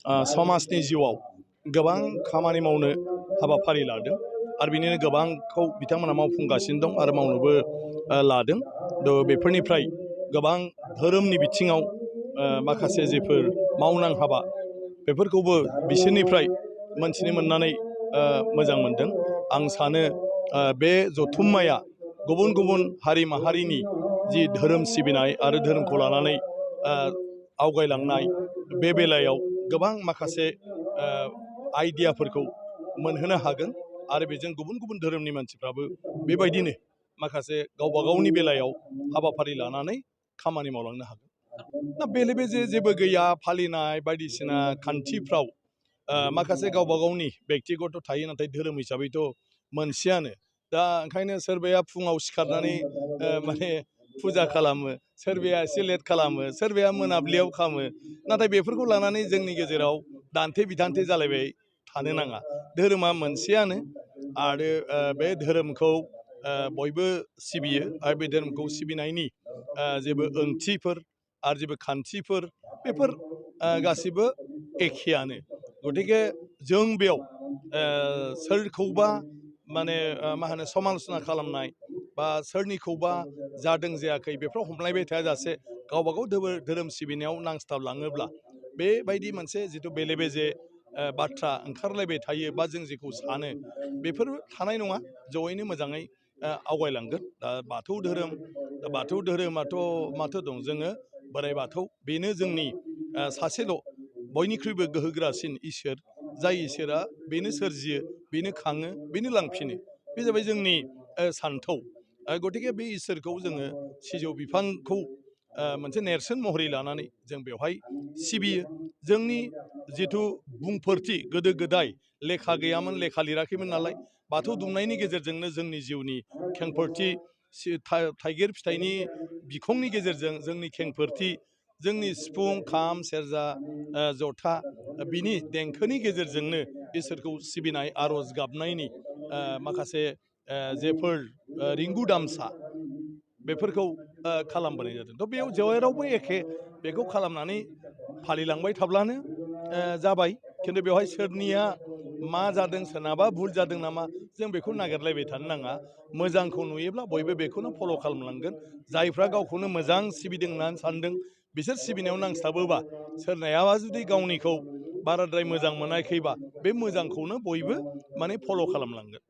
समाजनि जिउआव गोबां खामानि मावनो हाबाफारि लादों आरो बिनिनो गोबांखौ बिथांमोना मावफुंगासिनो दं आरो मावनोबो लादों। बेफोरनिफ्राय गोबां धोरोमनि बिथिङाव माखासे जेफोर मावनां हाबा बेफोरखौबो बिसोरनिफ्राय मोनथिनो मोननानै मोजां मोनदों। आं सानो बे जथुम्माया गुबुन गुबुन हारि माहारिनि जि धोरोम सिबिनाय आरो धोरोमखौ लानानै आवगायलांनाय बे बेलायाव गोबां माखासे आइडियाफोरखौ मोनहोनो हागोन आरो बेजों गुबुन गुबुन धोरोमनि मानसिफ्राबो बेबायदिनो माखासे गावबा गावनि बेलायाव हाबाफारि लानानै खामानि मावलांनो हागोन। दा बेले बेजे जेबो गैया फालिनाय बायदिसिना खान्थिफ्राव माखासे गावबा गावनि बेक्तिगत थायो, नाथाय धोरोम हिसाबैथ' मोनसेयानो। दा ओंखायनो सोरबाया फुङाव सिखारनानै माने फुजा खालामो, सोरबाया एसे लेट खालामो, सोरबाया मोनाब्लियाव खालामो। नाथाय बेफोरखौ लानानै जोंनि गेजेराव दान्थे बिदान्थे जालायबाय थानो नाङा। धोरोमा मोनसेयानो आरो बे धोरोमखौ बयबो सिबियो आरो बे धोरोमखौ सिबिनायनि जेबो ओंथिफोर आरो जेबो खान्थिफोर बेफोर गासिबो एखेयानो। गतिके जों बेयाव सोरखौबा माने मा होनो समालसना खालामनाय बा सोरनिखौबा जादों जायाखै बेफोराव हमलायबाय थायाजासे गावबा गाव धोरोम सिबिनायाव नांस्थाबलाङोब्ला बेबायदि मोनसे जिथु बेले बेजे बाथ्रा ओंखारलायबाय थायो बा जों जेखौ सानो बेफोर थानाय नङा, जयैनो मोजाङै आवगायलांगोन। दा बाथौ धोरोमाथ' माथो दं, जोङो बोराइ बाथौ बेनो जोंनि सासेल' बयनिख्रुइबो गोहोगोरासिन इसोर, जाय इसोरा बेनो सोरजियो, बेनो खाङो, बेनो लांफिनो। बे जाबाय जोंनि सान्थौ। गतिके बे इसोरखौ जोङो सिजौ बिफांखौ मोनसे नेरसोन महरै लानानै जों बेवहाय सिबियो। जोंनि जिथु बुंफोरथि गोदो गोदाय लेखा गैयामोन, लेखा लिराखैमोन नालाय, बाथौ दुमनायनि गेजेरजोंनो जोंनि जिउनि खेंफोरथि, थाइगिर फिथाइनि बिखंनि गेजेरजों जोंनि खेंफोरथि, जोंनि सिफुं, खाम, सेरजा, जथा बिनि देंखोनि गेजेरजोंनो इसोरखौ सिबिनाय आर'ज गाबनायनि माखासे जेफोर रिंगु दामसा बेफोरखौ खालामबोनाय जादों। थ' बेयाव जेरावबो एखे, बेखौ खालामनानै फालिलांबाय थाब्लानो जाबाय। खिन्थु बेवहाय सोरनिया मा जादों, सोरनाबा भुल जादों नामा, जों बेखौ नागिरलायबाय थानो नाङा। मोजांखौ नुयोब्ला बयबो बेखौनो फल' खालामलांगोन। जायफ्रा गावखौनो मोजां सिबिदों होननानै सानदों बिसोर सिबिनायाव नांस्थाबोबा, सोरनायाबा जुदि गावनिखौ बाराद्राय मोजां मोनाखैबा बे मोजांखौनो बयबो माने फल' खालामलांगोन।